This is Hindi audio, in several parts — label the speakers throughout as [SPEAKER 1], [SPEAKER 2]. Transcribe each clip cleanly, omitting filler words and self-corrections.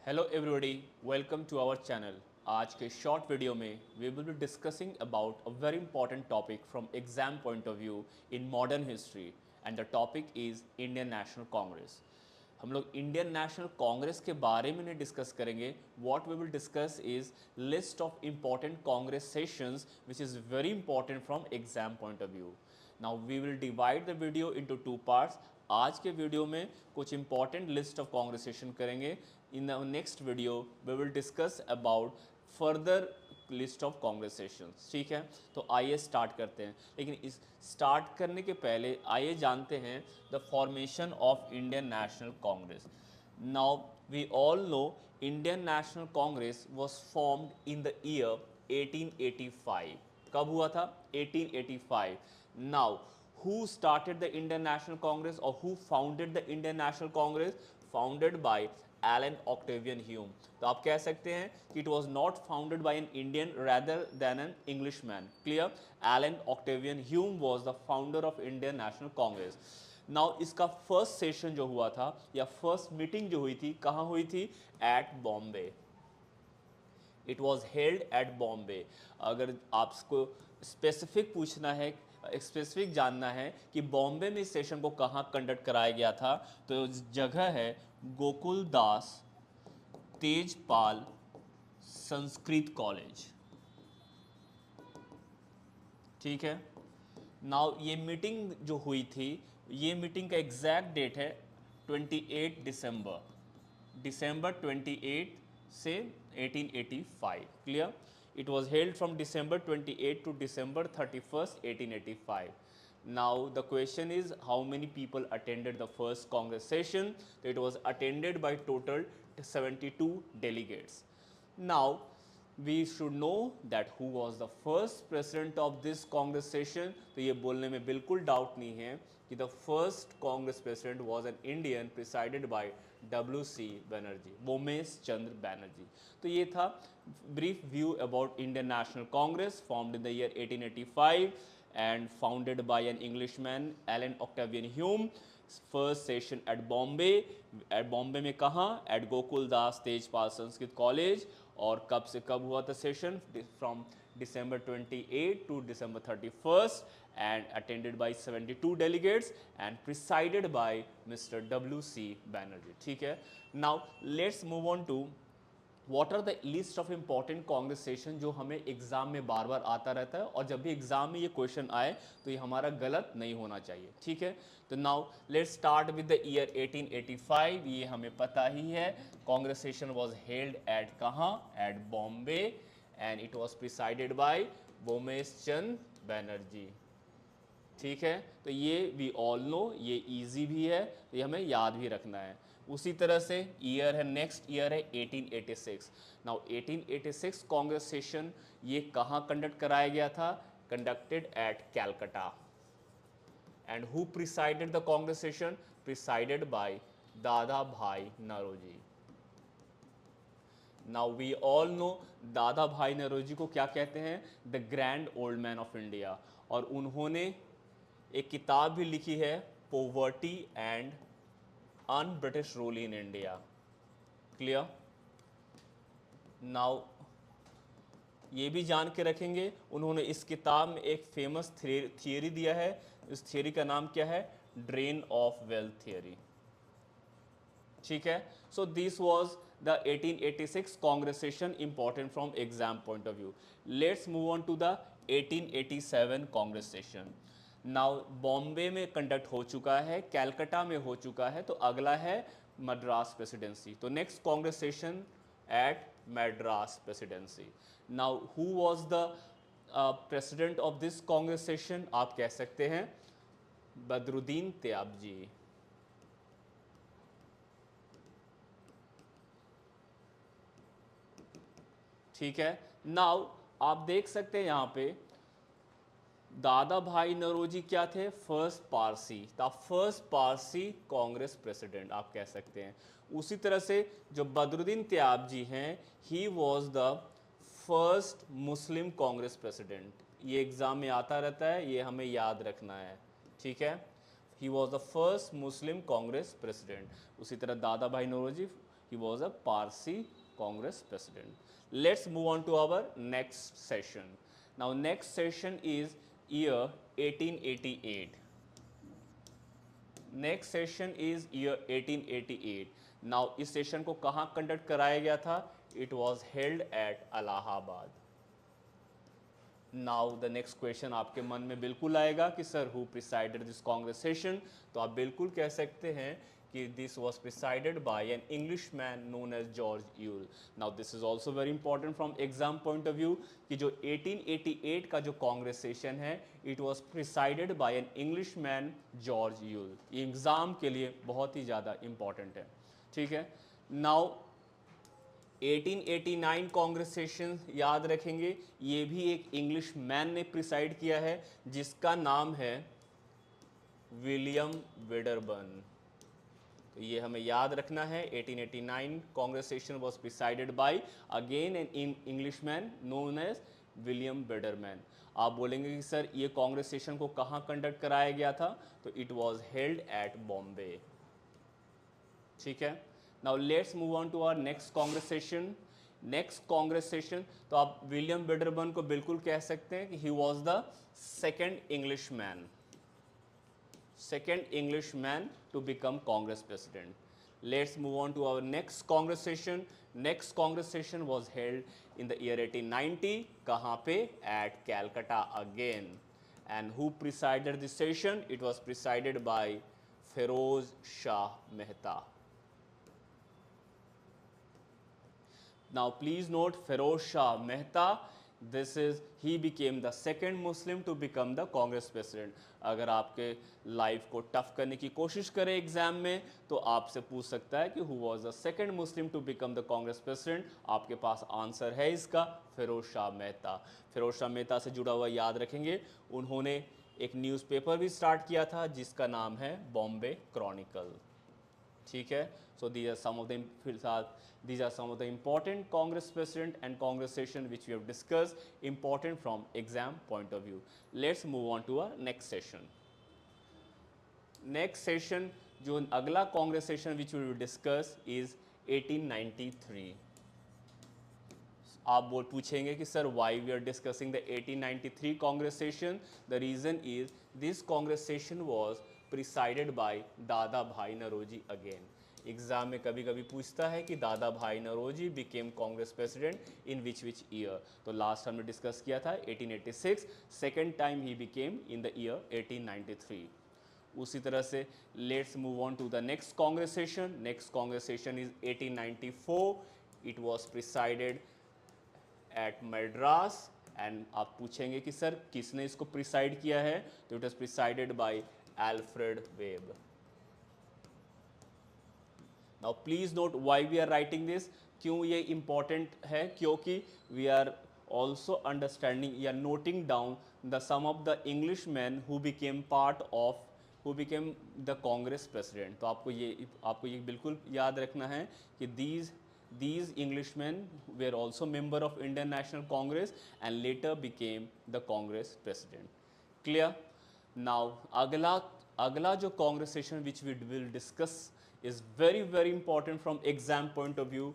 [SPEAKER 1] Hello everybody, welcome to our channel. आज के शॉर्ट वीडियो में we will be discussing about a very important topic from exam point of view in modern history and the topic is Indian National Congress. हम लोग इंडियन नेशनल कांग्रेस के बारे में नहीं डिस्कस करेंगे। What we will discuss is list of important Congress sessions which is very important from exam point of view. Now we will divide the video into two parts. आज के वीडियो में कुछ इंपॉर्टेंट लिस्ट ऑफ कॉन्ग्रेसेशन करेंगे। In the next video we will discuss about further list of Congress sessions. ठीक है, तो आइए स्टार्ट करते हैं। लेकिन इस स्टार्ट करने के पहले आइए जानते हैं the formation of Indian National Congress. Now we all know Indian National Congress was formed in the year 1885। कब हुआ था? 1885। Now who started the Indian National Congress or who founded the Indian National Congress? Founded by Alan Octavian Hume. तो आप कह सकते हैं कि it was not founded by an Indian rather than an Englishman. Clear? Alan Octavian Hume was the founder of Indian National Congress. Now इसका फर्स्ट सेशन जो हुआ था या फर्स्ट मीटिंग जो हुई थी, कहाँ हुई थी? At Bombay. It was held at Bombay. अगर आपको स्पेसिफिक पूछना है, स्पेसिफिक जानना है कि बॉम्बे में इस सेशन को कहाँ कंडक्ट कराया गया था, तो जगह है गोकुल दास तेजपाल संस्कृत कॉलेज। ठीक है। नाउ ये मीटिंग जो हुई थी, ये मीटिंग का एग्जैक्ट डेट है 28 दिसंबर 28 से 1885। Clear? It was held from December 28 to December 31st 1885. Now the question is how many people attended the first Congress session? So it was attended by total 72 delegates. Now we should know that who was the first president of this Congress session. तो ये बोलने में बिल्कुल डाउट नहीं है कि the first Congress president was an Indian presided by WC Banerjee, Womesh Chandra Banerjee. तो ये था brief view about Indian National Congress formed in the year 1885 and founded by an Englishman Alan Octavian Hume. First session at Bombay. At Bombay में कहाँ? At Gokul Das Tejpal Sanskrit College. और कब से कब हुआ था session? From December 28 to December 31st and attended by 72 delegates and presided by Mr. WC Banerjee. ठीक है। Now let's move on to what are the list of important Congress session जो हमें एग्जाम में बार बार आता रहता है, और जब भी एग्जाम में ये क्वेश्चन आए तो ये हमारा गलत नहीं होना चाहिए। ठीक है, तो now let's start with the year 1885। ये हमें पता ही है। Congress session was held at कहाँ? At Bombay and it was presided by Womesh Chandra Banerjee. ठीक है, तो ये वी ऑल नो, ये इजी भी है, तो ये हमें याद भी रखना है। उसी तरह से ईयर है, नेक्स्ट ईयर है 1886। नाउ 1886 कांग्रेस सेशन ये कहाँ कंडक्ट कराया गया था? Conducted at Calcutta. And who presided the Congress session? Presided by Dadabhai Naoroji. Now we all know Dadabhai Naoroji को क्या कहते हैं? The grand old man of India. और उन्होंने एक किताब भी लिखी है, poverty and un British rule in India. Clear? Now ये भी जान के रखेंगे, उन्होंने इस किताब में एक फेमस थियरी दिया है। इस थियरी का नाम क्या है? Drain of wealth theory. ठीक है, so this was the 1886 Congress session, important from exam point of view. Let's move on to the 1887 Congress session. Now Bombay में कंडक्ट हो चुका है, कैलकाटा में हो चुका है, तो अगला है मद्रास प्रेसिडेंसी। तो next Congress session at Madras presidency. Now who was the president of this Congress session? आप कह सकते हैं बदरुद्दीन त्याबजी। ठीक है, नाउ आप देख सकते हैं यहाँ पे दादा भाई नौरोजी क्या थे? First Parsi, the first Parsi Congress president आप कह सकते हैं। उसी तरह से जो बदरुद्दीन त्याबजी हैं, he was the first Muslim Congress president. ये एग्जाम में आता रहता है, ये हमें याद रखना है। ठीक है, he was the first Muslim Congress president. उसी तरह दादा भाई Naoroji he was a Parsi Congress president. Let's move on to our next session. Now next session is year 1888. Next session is year 1888. Now इस सेशन को कहाँ कंडक्ट कराया गया था? It was held at Allahabad. Now the next question आपके मन में बिल्कुल आएगा कि sir who presided this Congress session. तो आप बिल्कुल कह सकते हैं कि this was presided by an Englishman known as George Yule. Now this is also very important from exam point of view कि जो 1888 का जो कांग्रेस सेशन है it was presided by an English man George Yule. ये एग्जाम के लिए बहुत ही ज़्यादा इंपॉर्टेंट है. ठीक है. नाउ 1889 कांग्रेस सेशन याद रखेंगे, ये भी एक इंग्लिश मैन ने प्रिसाइड किया है जिसका नाम है विलियम वेडरबर्न. तो ये हमें याद रखना है. 1889 Congress session was presided by again an Englishman known as William Wedderburn. आप बोलेंगे कि सर ये कांग्रेस सेशन को कहाँ कंडक्ट कराया गया था? तो it was held at Bombay. ठीक है. Now let's move on to our next Congress session. Next Congress session तो आप विलियम वेडरबर्न को बिल्कुल कह सकते हैं कि he was the second Englishman to become Congress president. Let's move on to our next Congress session. Next Congress session was held in the year 1890. कहाँ पे? At Calcutta again. And who presided this session? It was presided by Feroz Shah Mehta. Now please note Feroz Shah Mehta. He became the second Muslim to become the Congress president. अगर आपके लाइफ को टफ करने की कोशिश करें एग्जाम में तो आपसे पूछ सकता है कि who was the second Muslim to become the Congress president. आपके पास आंसर है इसका फिरोज शाह मेहता. फिरोज शाह मेहता से जुड़ा हुआ याद रखेंगे, उन्होंने एक न्यूज़पेपर भी स्टार्ट किया था जिसका नाम है बॉम्बे क्रॉनिकल. ठीक है. So these are some of the important Congress president and Congress session which we have discussed, important from exam point of view. Let's move on to our next session. Next session जो अगला Congress session which we will discuss is 1893. आप पूछेंगे कि sir why we are discussing the 1893 Congress session? The reason is this Congress session was presided by दादा भाई नौरोजी again. एग्जाम में कभी कभी पूछता है कि Dadabhai Naoroji became Congress president in which year. तो लास्ट हमने डिस्कस किया था 1886. सेकेंड टाइम ही बिकेम इन द ईयर 1893. उसी तरह से let's move on to the next Congress session. Next Congress session is 1894. It was presided at Madras. एंड आप पूछेंगे कि सर किसने इसको प्रिसाइड किया है? तो it was presided bye Alfred web. Now please note why we are writing this. क्यों ये important है? क्योंकि we are also understanding या noting down the some of the Englishmen who became the Congress president. तो आपको ये बिल्कुल याद रखना है कि these Englishmen were also member of Indian National Congress and later became the Congress president. Clear? Now अगला जो Congress session which we will discuss is very very important from exam point of view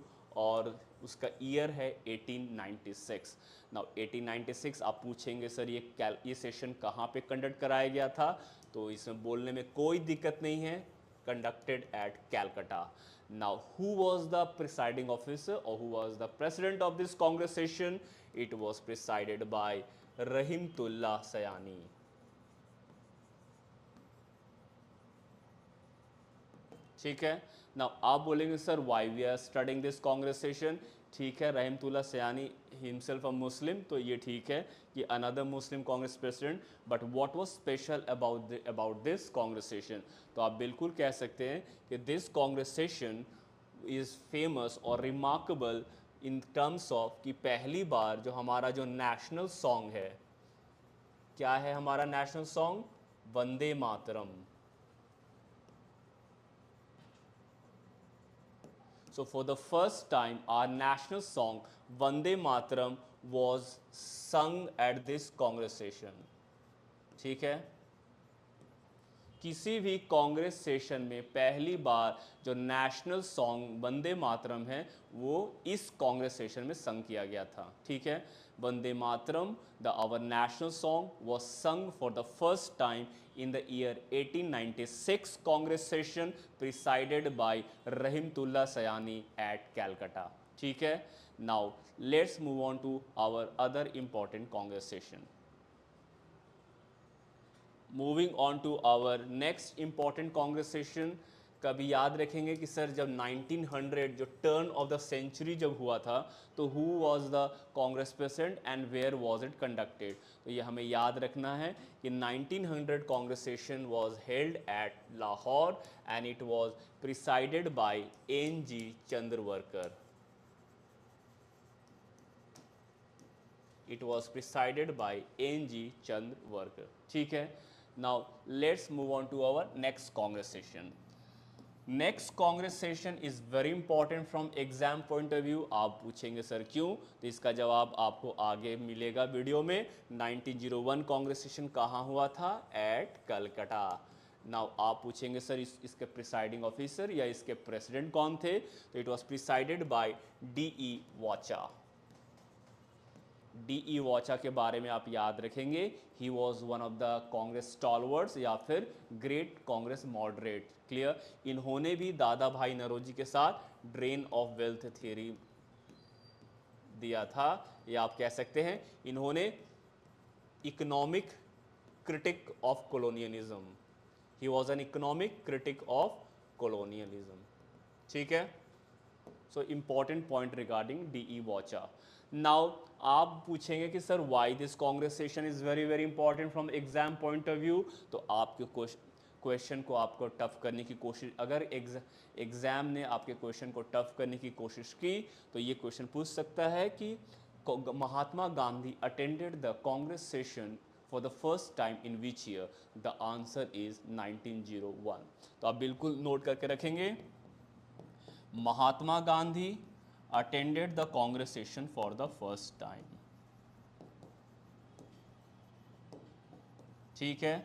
[SPEAKER 1] और उसका ईयर है 1896. नाउ 1896 आप पूछेंगे सर ये सेशन कहाँ पे कंडक्ट कराया गया था? तो इसमें बोलने में कोई दिक्कत नहीं है. Conducted at Calcutta. Now who was the presiding officer और who was the president of this Congress session? It was presided by Rahimtullah Sayani. ठीक है. नाउ आप बोलेंगे sir why we are studying this Congress session. ठीक है, रहमतुल्लाह सयानी हिमसेल्फ अ मुस्लिम, तो ये ठीक है कि another Muslim Congress president. But what was special about this Congress session? तो आप बिल्कुल कह सकते हैं कि this Congress session is famous और रिमार्केबल इन टर्म्स ऑफ कि पहली बार जो हमारा जो नेशनल सॉन्ग है, क्या है हमारा national song? Vande Mataram. So for the first time, our national song Vande Mataram was sung at this Congress session. ठीक है. किसी भी कांग्रेस सेशन में पहली बार जो नेशनल सॉन्ग वंदे मातरम है वो इस कांग्रेस सेशन में संग किया गया था। ठीक है, Vande Mataram the our national song was sung for the first time in the year 1896 Congress session presided by Rahimtullah Sayani at Calcutta। ठीक है, now let's move on to our other important Congress session। Moving on to our next important Congress session. कभी याद रखेंगे कि सर जब 1900 जो टर्न ऑफ द सेंचुरी जब हुआ था तो who was the Congress president and where was it conducted. तो ये हमें याद रखना है कि 1900 Congress session was held at Lahore and it was presided by N G. Chandavarkar. It was presided by N.G. Chandwarkar। ठीक है, now let's move on to our next Congress session। Next Congress session is very important from exam point of view. आप पूछेंगे सर क्यों, तो इसका जवाब आपको आगे मिलेगा वीडियो में। 1901 कांग्रेस सेशन कहाँ हुआ था? एट कलकत्ता। नाउ आप पूछेंगे सर इसके प्रिसाइडिंग ऑफिसर या इसके प्रेसिडेंट कौन थे? तो it was presided by D.E. वाचा। D.E. वाचा के बारे में आप याद रखेंगे, he was one of the Congress stalwarts या फिर ग्रेट कांग्रेस मॉडरेट। क्लियर, इन्होंने भी दादा भाई नौरोजी के साथ ड्रेन ऑफ वेल्थ थ्योरी दिया था, या आप कह सकते हैं इन्होंने economic critic of colonialism. He was an economic critic of colonialism. ठीक है, so important point regarding D.E. वाचा। नाउ आप पूछेंगे कि sir Y this Congress session is very very important from exam point of view. तो आपके क्वेश्चन को आपको टफ करने की कोशिश, अगर एग्ज़ाम ने आपके क्वेश्चन को टफ करने की कोशिश की तो ये क्वेश्चन पूछ सकता है कि Mahatma Gandhi attended the Congress session for the first time in which year? The answer is 1901। तो आप बिल्कुल नोट करके रखेंगे, Mahatma Gandhi attended the Congress session for the first time। ठीक है,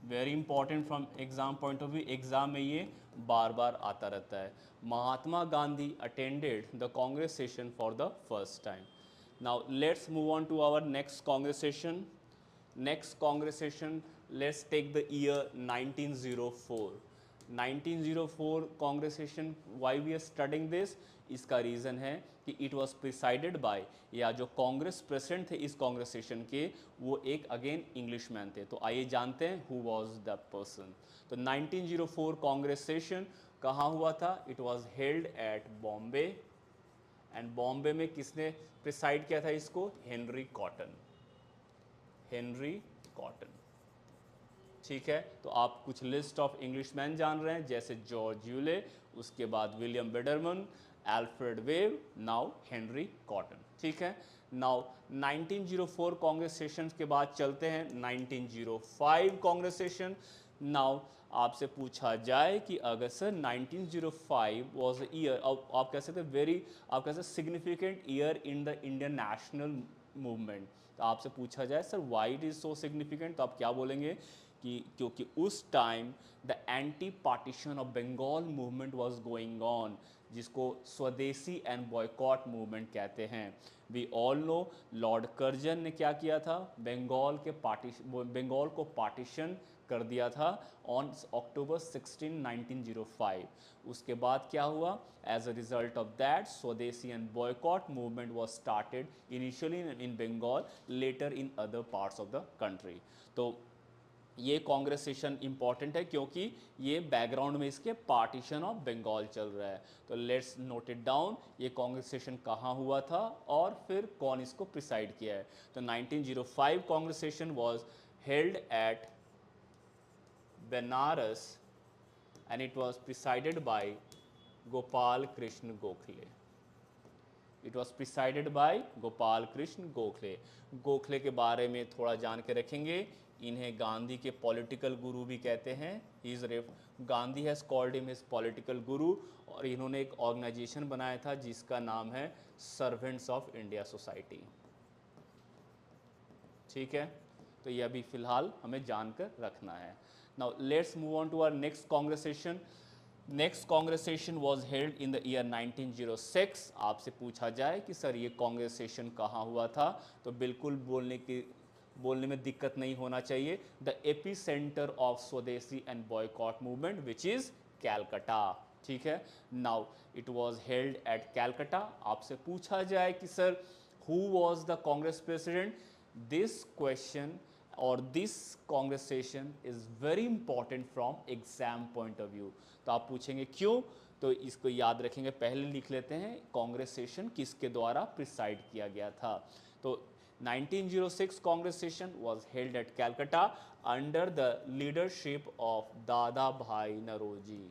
[SPEAKER 1] very important from exam point of view, exam में ये बार बार आता रहता है। Mahatma Gandhi attended the Congress session for the first time. Now let's move on to our next Congress session. Next Congress session, let's take the year 1904। 1904 Congress session, why we are studying this? इसका रीज़न है कि इट वॉज प्रिसाइडेड बाय, या जो कांग्रेस प्रेसिडेंट थे इस कांग्रेस सेशन के, वो एक अगेन इंग्लिश मैन थे। तो आइए जानते हैं हु वॉज द पर्सन। तो 1904 कांग्रेस सेशन कहाँ हुआ था? It was held at Bombay, and Bombay में किसने प्रिसाइड किया था इसको? Henry cotton. Henry Cotton. ठीक है, तो आप कुछ लिस्ट ऑफ इंग्लिश मैन जान रहे हैं, जैसे जॉर्ज यूले, उसके बाद विलियम बेडरमन, Alfred Webb, now Henry Cotton. ठीक है, नाउ 1904 कांग्रेस सेशन के बाद चलते हैं 1905 कांग्रेस सेशन। नाउ आपसे पूछा जाए कि अगर सर 1905 वाज ईयर, आप कह सकते वेरी, आप कह सकते significant year in the Indian national movement. तो आपसे पूछा जाए sir why it is so significant, तो आप क्या बोलेंगे कि क्योंकि उस time the anti partition of Bengal movement was going on, जिसको स्वदेशी एंड बॉयकॉट मूवमेंट कहते हैं। We all know Lord Curzon ने क्या किया था? बंगाल को पार्टीशन कर दिया था ऑन अक्टूबर 16, 1905। उसके बाद क्या हुआ? As a result of that swadeshi and boycott movement was started initially in Bengal, later in other parts of the country. तो ये कांग्रेस सेशन इंपॉर्टेंट है क्योंकि ये बैकग्राउंड में इसके पार्टीशन ऑफ बंगाल चल रहा है। तो लेट्स नोट इट डाउन, ये कांग्रेस सेशन कहाँ हुआ था और फिर कौन इसको प्रिसाइड किया है। तो 1905 Congress session was held eight Banaras and it was presided bye Gopal Krishna Gokhale. It was presided bye Gopal Krishna Gokhale. Gokhale के बारे में थोड़ा जान के रखेंगे, इन्हें गांधी के पॉलिटिकल गुरु भी कहते हैं। Gandhi has called him his political गुरु, और इन्होंने एक ऑर्गेनाइजेशन बनाया था जिसका नाम है सर्वेंट्स ऑफ इंडिया सोसाइटी। ठीक है, तो ये अभी फ़िलहाल हमें जानकर रखना है। Now let's move on to our next Congress session. Next Congress session was held in the year 1906। आपसे पूछा जाए कि सर ये कांग्रेस सेशन कहाँ हुआ था, तो बिल्कुल बोलने में दिक्कत नहीं होना चाहिए। The epicentre of swadeshi and boycott movement which is Calcutta. ठीक है, now it was held at Calcutta. आपसे पूछा जाए कि sir who was the Congress president, this question और this Congress session is very important from exam point of view. तो आप पूछेंगे क्यों, तो इसको याद रखेंगे। पहले लिख लेते हैं कांग्रेस सेशन किसके द्वारा प्रिसाइड किया गया था। तो 1906 Congress session was held at Calcutta under the leadership of दादा भाई नौरोजी।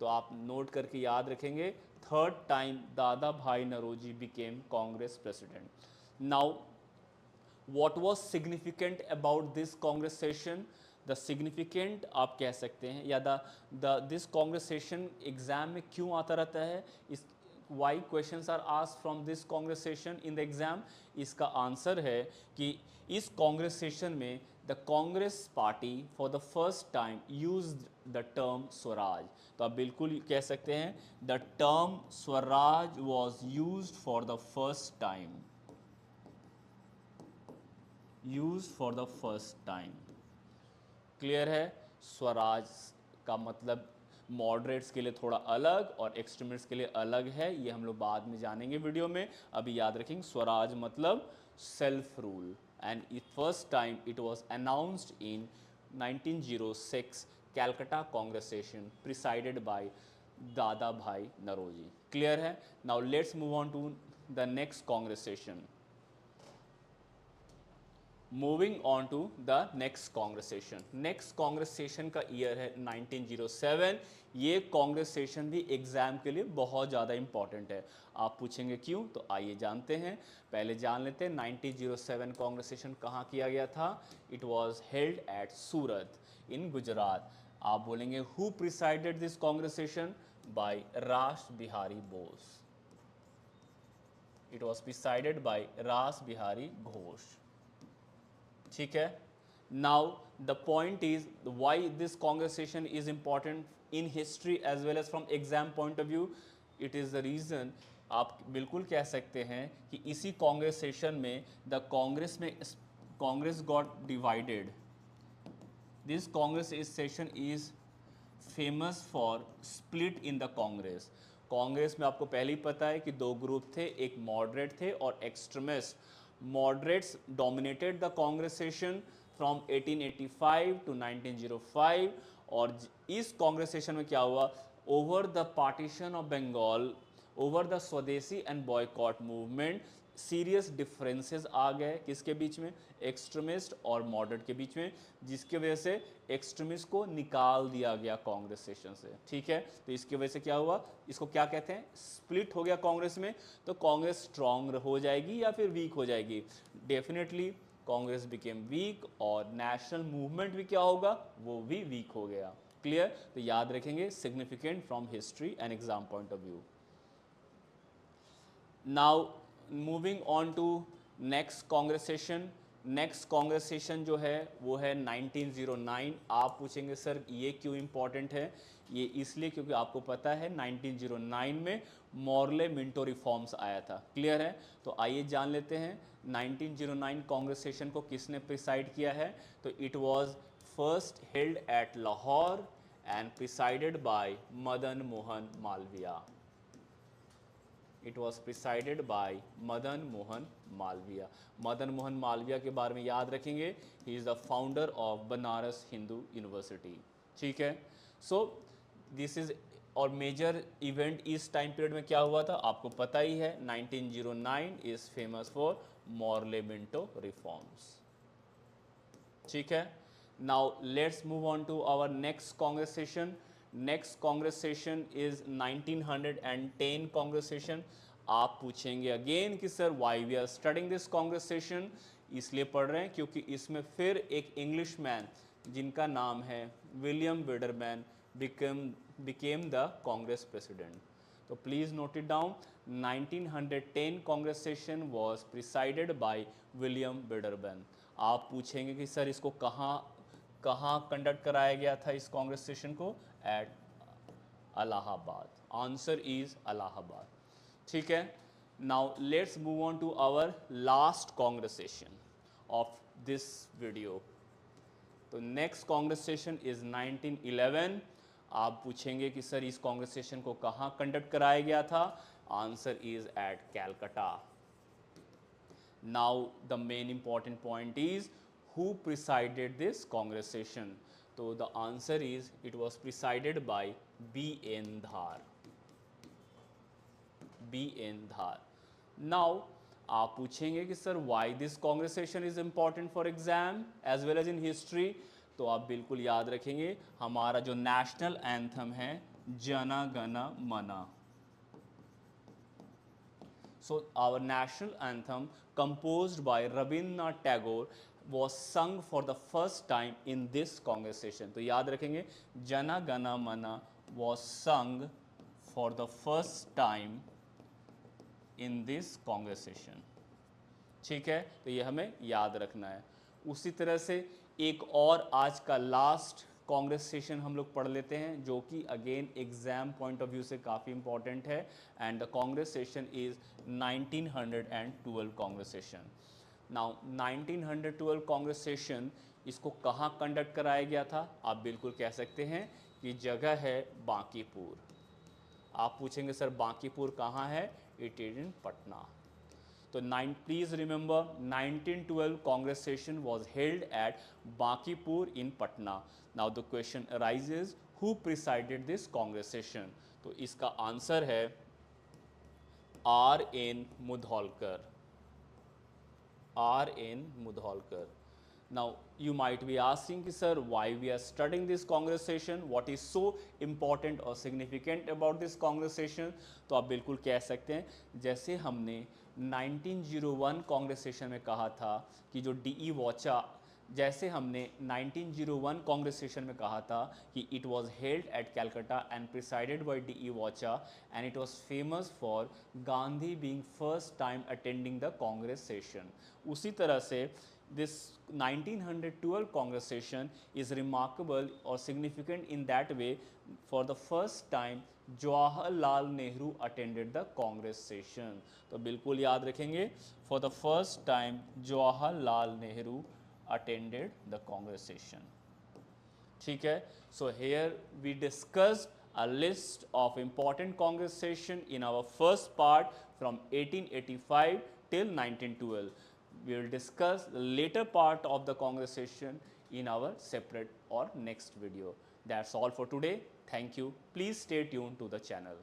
[SPEAKER 1] तो आप नोट करके याद रखेंगे, third time Dadabhai Naoroji became Congress president. Now what was significant about this congress session, the significant आप कह सकते हैं, या this congress session एग्जाम में क्यों आता रहता है, इस why questions are asked from this congress session in the exam, इसका आंसर है कि इस कांग्रेस सेशन में the Congress party for the first time used the term Swaraj. तो आप बिल्कुल कह सकते हैं the term Swaraj was used for the first time, use for the first time. Clear है, स्वराज का मतलब मॉडरेट्स के लिए थोड़ा अलग और एक्सट्रीमिस्ट्स के लिए अलग है, ये हम लोग बाद में जानेंगे वीडियो में। अभी याद रखेंगे स्वराज मतलब self rule, and it first time it was announced in 1906 Calcutta Congress session presided by Dadabhai Naoroji. Clear है, now let's move on to the next Congress session. Moving on to the next Congress session. Next Congress session का ईयर है 1907। ये कांग्रेस सेशन भी एग्जाम के लिए बहुत ज़्यादा इंपॉर्टेंट है। आप पूछेंगे क्यों, तो आइए जानते हैं। पहले जान लेते हैं 1907 कांग्रेस सेशन कहाँ किया गया था। It was held at Surat in Gujarat. आप बोलेंगे who presided this Congress session, by Ras Bihari Bose. It was presided by Ras Bihari Ghosh. ठीक है, now the point is why this Congress session is important in history as well as from exam point of view. It is the reason, आप बिल्कुल कह सकते हैं कि इसी कांग्रेस सेशन में the Congress got divided. This Congress इस session is famous for split in the Congress. Congress में आपको पहले ही पता है कि दो ग्रुप थे, एक मॉडरेट थे और extremist. Moderates dominated the Congress session from 1885 to 1905। और इस कांग्रेस सेशन में क्या हुआ, over the partition of Bengal, over the swadeshi and boycott movement, serious differences आ गए किसके बीच में, एक्सट्रीमिस्ट और मॉडरेट के बीच में, जिसकी वजह से एक्सट्रीमिस्ट को निकाल दिया गया कांग्रेस सेशन से। ठीक है, तो इसकी वजह से क्या हुआ, इसको क्या कहते हैं, स्प्लिट हो गया कांग्रेस में। तो कांग्रेस स्ट्रांग हो जाएगी या फिर वीक हो जाएगी, डेफिनेटली कांग्रेस बिकेम वीक और नेशनल मूवमेंट भी क्या होगा, वो भी वीक हो गया। क्लियर, तो याद रखेंगे, significant from history and exam point of view. Now moving on to next Congress session. Next Congress session जो है वो है 1909। आप पूछेंगे सर ये क्यों इम्पॉर्टेंट है, ये इसलिए क्योंकि आपको पता है 1909 में मॉर्ले मिंटो रिफॉर्म्स आया था। क्लियर है, तो आइए जान लेते हैं 1909 कांग्रेस सेशन को किसने प्रिसाइड किया है। तो it was first held at Lahore and presided bye Madan Mohan Malviya. It was presided bye Madan Mohan Malviya. Madan Mohan Malviya के बारे में याद रखेंगे, he is the founder of Banaras Hindu university. ठीक है, सो दिस इज, और मेजर इवेंट इस टाइम पीरियड में क्या हुआ था आपको पता ही है, 1909 is famous for Morley Minto reforms. ठीक है, now let's move on to our next Congress session. Next Congress session is 1910 Congress session. आप पूछेंगे अगेन कि sir why we are studying this Congress session, इसलिए पढ़ रहे हैं क्योंकि इसमें फिर एक इंग्लिश मैन जिनका नाम है William Wedderburn became the Congress president. तो please note it down, 1910 Congress session was presided by William Wedderburn. आप पूछेंगे कि सर इसको कहाँ कहाँ कंडक्ट कराया गया था इस कांग्रेस सेशन को? At Allahabad. Answer is Allahabad. ठीक है, now let's move on to our last Congress session of this video. तो नेक्स्ट कांग्रेस सेशन इज 1911। आप पूछेंगे कि सर इस कांग्रेस सेशन को कहाँ कंडक्ट कराया गया था? Answer is at Calcutta. Now the main important point is who presided this congress session? So the answer is it was presided by B.N. Dhar. B.N. Dhar. Now आप पूछेंगे कि sir why this congress session is important for exam as well as in history? तो आप बिल्कुल याद रखेंगे हमारा जो नेशनल एंथम है जन गण मन। So our national anthem composed by Rabindranath Tagore was sung for the first time in this congress session. तो याद रखेंगे Jana Gana Mana was sung for the first time in this congress session. ठीक है, तो ये हमें याद रखना है। उसी तरह से एक और आज का लास्ट कांग्रेस सेशन हम लोग पढ़ लेते हैं जो कि again exam point of view से काफ़ी इंपॉर्टेंट है and the Congress session is 1912 Congress session. Now 1912 Congress session इसको कहाँ कंडक्ट कराया गया था? आप बिल्कुल कह सकते हैं कि जगह है बांकीपुर। आप पूछेंगे सर बांकीपुर कहाँ है? It is in Patna. तो please remember 1912 Congress session was held at Bankipur in Patna. Now the question arises who presided this Congress session? तो इसका आंसर है R.N. Mudholkar. R.N. Mudholkar. Now you might be asking sir why we are studying this congress session, what is so important or significant about this congress session? तो आप बिल्कुल कह सकते हैं जैसे हमने 1901 कांग्रेस सेशन में कहा था कि जो D.E. वॉचा, जैसे हमने 1901 कांग्रेस सेशन में कहा था कि it was held at Calcutta and presided by D.E. Wacha and it was famous for Gandhi being first time attending the Congress session, उसी तरह से this 1912 congress session is remarkable or significant in that way for the first time Jawaharlal Nehru attended the congress session. तो बिल्कुल याद रखेंगे for the first time Jawaharlal Nehru attended the congress session. ठीक है, so here we discussed a list of important congress session in our first part from 1885 till 1912. We will discuss the later part of the congress session in our separate or next video. That's all for today. Thank you. Please stay tuned to the channel.